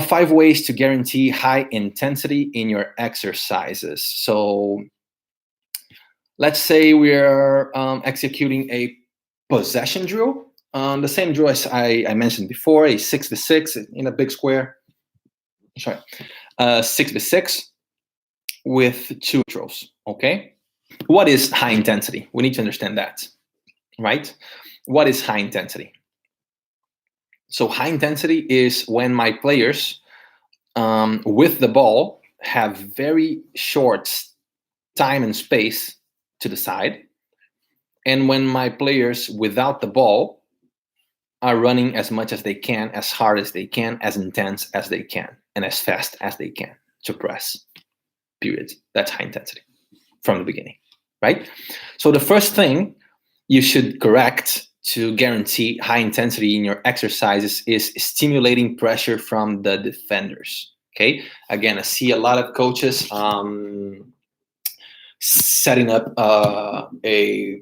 5 ways to guarantee high intensity in your exercises. So let's say we're executing a possession drill. The same drill as I mentioned before, a 6v6 in a big square. Sorry, 6v6 with 2 drills, okay? What is high intensity? We need to understand that, right? What is high intensity? So high intensity is when my players with the ball have very short time and space to the side, and when my players without the ball are running as much as they can, as hard as they can, as intense as they can, and as fast as they can to press, period. That's high intensity from the beginning, right? So the first thing you should correct to guarantee high intensity in your exercises is stimulating pressure from the defenders, okay? Again, I see a lot of coaches setting up a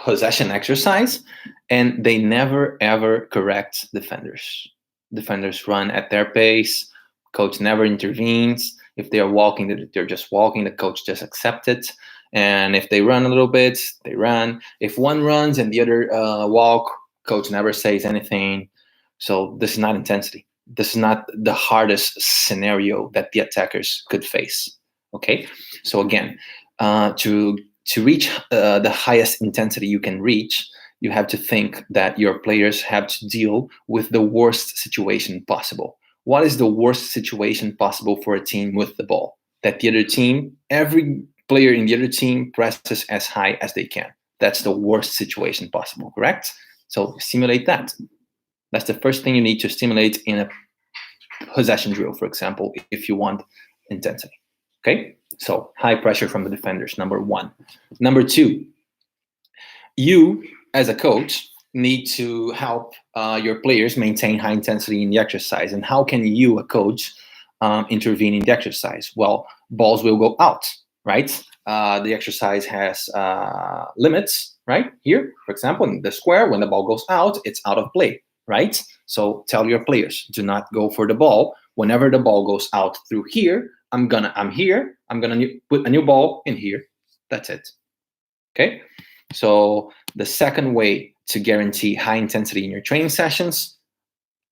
possession exercise, and they never ever correct defenders. Defenders run at their pace. Coach never intervenes. If they are walking, they're just walking. The coach just accepts it. And if they run a little bit, they run. If one runs and the other walk, coach never says anything. So this is not intensity. This is not the hardest scenario that the attackers could face. Okay. So again, to reach the highest intensity you can reach, you have to think that your players have to deal with the worst situation possible. What is the worst situation possible for a team with the ball? That the other team, every player in the other team presses as high as they can. That's the worst situation possible, correct? So stimulate that. That's the first thing you need to stimulate in a possession drill, for example, if you want intensity. Okay, so high pressure from the defenders, number 1. Number 2, you as a coach need to help your players maintain high intensity in the exercise. And how can you, a coach, intervene in the exercise? Well, balls will go out, right? The exercise has limits, right? Here, for example, in the square, when the ball goes out, it's out of play, right? So tell your players, do not go for the ball. Whenever the ball goes out through here, I'm gonna put a new ball in here. That's it. Okay. So the second way to guarantee high intensity in your training sessions,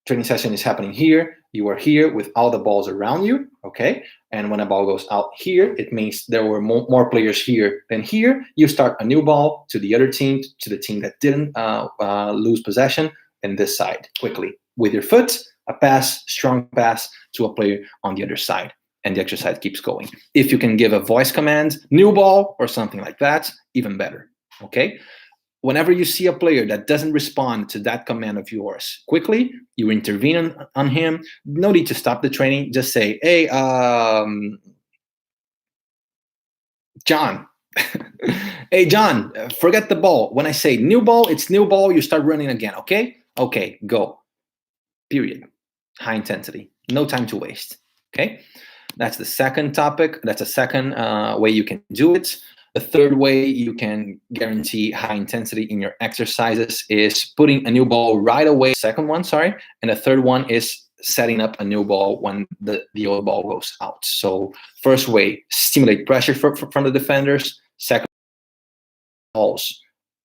training session is happening here. You are here with all the balls around you. Okay. And when a ball goes out here, it means there were more players here than here. You start a new ball to the other team, to the team that didn't lose possession, and this side quickly with your foot, a pass, strong pass to a player on the other side. And the exercise keeps going. If you can give a voice command, new ball, or something like that, even better, okay? Whenever you see a player that doesn't respond to that command of yours, quickly, you intervene on him. No need to stop the training. Just say, hey, John, hey, John, forget the ball. When I say new ball, it's new ball. You start running again, okay? Okay, go, period. High intensity, no time to waste, okay? That's the second topic. That's a second way you can do it. The third way you can guarantee high intensity in your exercises is putting a new ball right away. Second one, sorry. And the third one is setting up a new ball when the old ball goes out. So first way, stimulate pressure from the defenders. Second, balls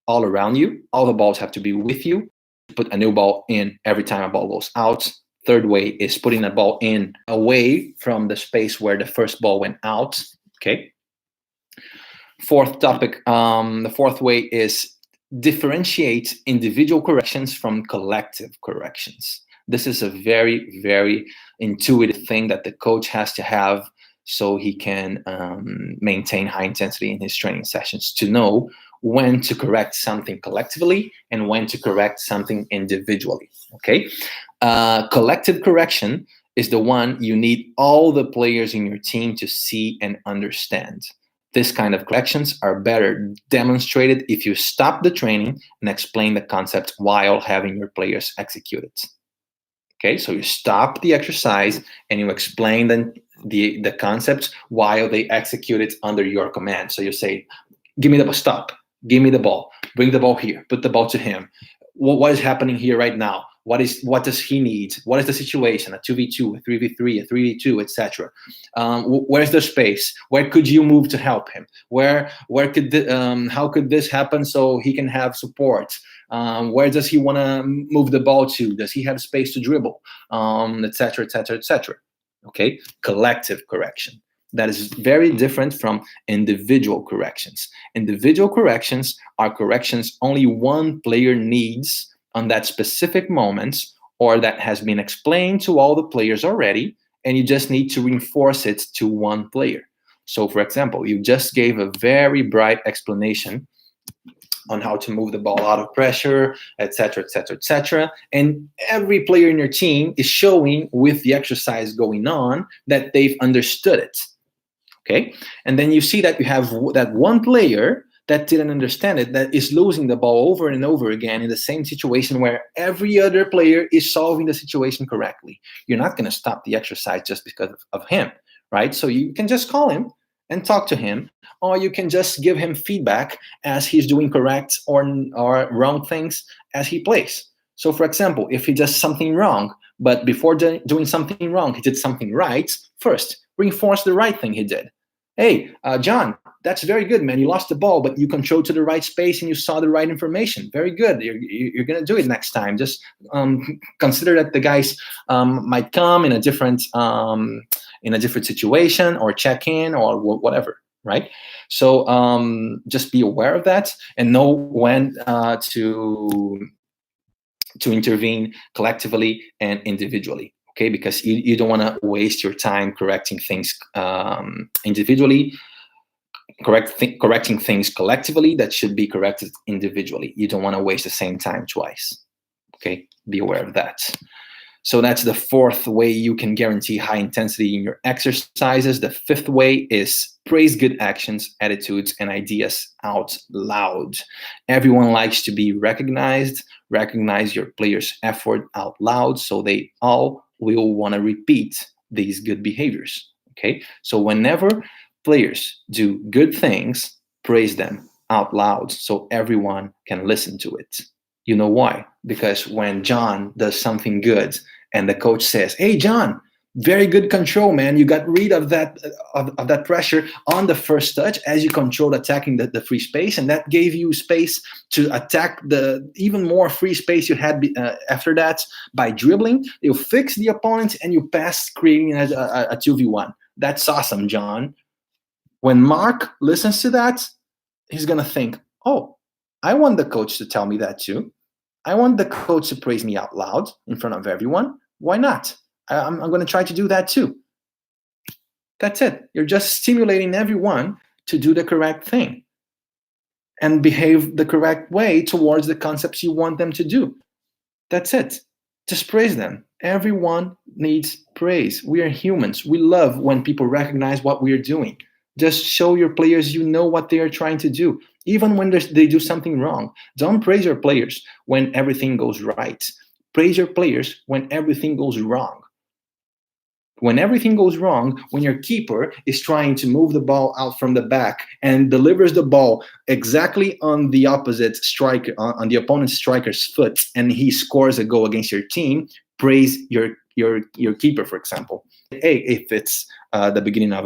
all around you. All the balls have to be with you. Put a new ball in every time a ball goes out. Third way is putting a ball in away from the space where the first ball went out, okay? Fourth topic, the fourth way is differentiate individual corrections from collective corrections. This is a very, very intuitive thing that the coach has to have so he can maintain high intensity in his training sessions, to know when to correct something collectively and when to correct something individually, okay? Collective correction is the one you need all the players in your team to see and understand. This kind of corrections are better demonstrated if you stop the training and explain the concept while having your players execute it. Okay, so you stop the exercise and you explain the concepts while they execute it under your command. So you say, give me the ball, stop, give me the ball, bring the ball here, put the ball to him. What is happening here right now? What does he need? What is the situation? A 2v2, a 3v3, a 3v2, etc. Where's the space? Where could you move to help him? Where could how could this happen so he can have support? Where does he want to move the ball to? Does he have space to dribble? Etc. Etc. Etc. Okay, collective correction. That is very different from individual corrections. Individual corrections are corrections only one player needs on that specific moment, or that has been explained to all the players already, and you just need to reinforce it to one player. So, for example, you just gave a very bright explanation on how to move the ball out of pressure, etc., etc., etc. And every player in your team is showing with the exercise going on that they've understood it. Okay, and then you see that you have that one player that didn't understand it, that is losing the ball over and over again in the same situation where every other player is solving the situation correctly. You're not going to stop the exercise just because of him, right? So you can just call him and talk to him, or you can just give him feedback as he's doing correct or wrong things as he plays. So, for example, if he does something wrong, but before doing something wrong, he did something right, first, reinforce the right thing he did. Hey, John, that's very good, man. You lost the ball, but you controlled to the right space and you saw the right information. Very good. You're going to do it next time. Just consider that the guys might come in a different situation, or check in, or whatever, right? So just be aware of that and know when to intervene collectively and individually. Okay, because you don't want to waste your time correcting things individually, correcting things collectively that should be corrected individually. You don't want to waste the same time twice. Okay, be aware of that. So that's the fourth way you can guarantee high intensity in your exercises. The fifth way is praise good actions, attitudes, and ideas out loud. Everyone likes to be recognized. Recognize your players' effort out loud so they all will want to repeat these good behaviors. Okay, so whenever players do good things, praise them out loud so everyone can listen to it. You know why? Because when John does something good and the coach says, "Hey, John, very good control, man. You got rid of that pressure on the first touch as you controlled attacking the free space, and that gave you space to attack the even more free space you had after that by dribbling. You fix the opponent and you pass, creating a 2v1. That's awesome, John." When Mark listens to that, he's going to think, "Oh, I want the coach to tell me that too. I want the coach to praise me out loud in front of everyone. Why not? I'm going to try to do that too." That's it. You're just stimulating everyone to do the correct thing and behave the correct way towards the concepts you want them to do. That's it. Just praise them. Everyone needs praise. We are humans. We love when people recognize what we are doing. Just show your players you know what they are trying to do, even when they do something wrong. Don't praise your players when everything goes right. Praise your players when everything goes wrong. When everything goes wrong, when your keeper is trying to move the ball out from the back and delivers the ball exactly on the opposite striker, on the opponent's striker's foot, and he scores a goal against your team, praise your keeper, for example. Hey, if it's the beginning of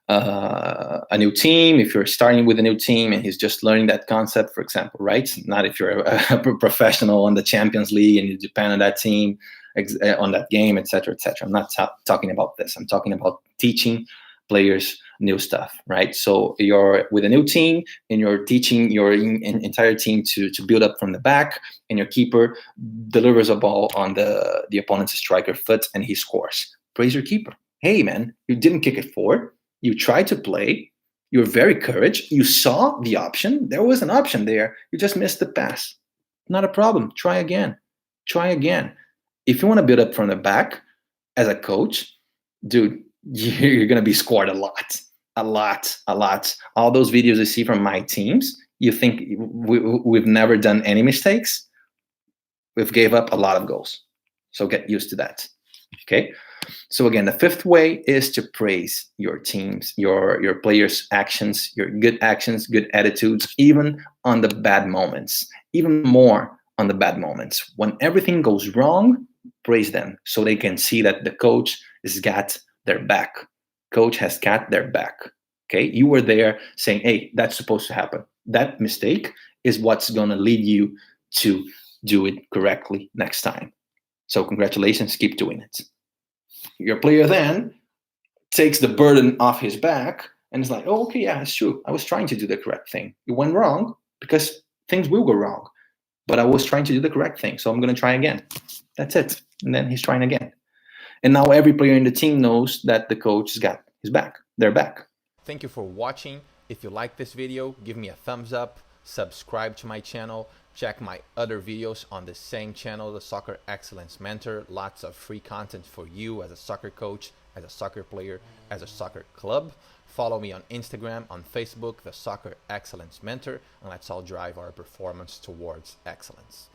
a new team, if you're starting with a new team and he's just learning that concept, for example, right? Not if you're a professional on the Champions League and you depend on that team, on that game, etc., etc. I'm not talking about this. I'm talking about teaching players new stuff, right? So you're with a new team and you're teaching your entire team to build up from the back, and your keeper delivers a ball on the opponent's striker foot and he scores. Praise your keeper. Hey, man, you didn't kick it forward. You tried to play. You're very courage. You saw the option. There was an option there. You just missed the pass. Not a problem. Try again. Try again. If you want to build up from the back as a coach, dude, you're going to be scored a lot. All those videos you see from my teams, you think we've never done any mistakes? We've gave up a lot of goals. So get used to that. Okay? So again, the fifth way is to praise your teams, your players' actions, your good attitudes, even on the bad moments, even more on the bad moments. When everything goes wrong, praise them so they can see that the coach has got their back. Coach has got their back. Okay, you were there saying, hey, that's supposed to happen. That mistake is what's going to lead you to do it correctly next time. So congratulations, keep doing it. Your player then takes the burden off his back and is like, oh, okay, yeah, it's true. I was trying to do the correct thing. It went wrong because things will go wrong. But I was trying to do the correct thing, so I'm going to try again. That's it. And then he's trying again. And now every player in the team knows that the coach has got his back, their back. Thank you for watching. If you like this video, give me a thumbs up, subscribe to my channel, check my other videos on the same channel, the Soccer Excellence Mentor. Lots of free content for you as a soccer coach, as a soccer player, as a soccer club. Follow me on Instagram, on Facebook, the Soccer Excellence Mentor, and let's all drive our performance towards excellence.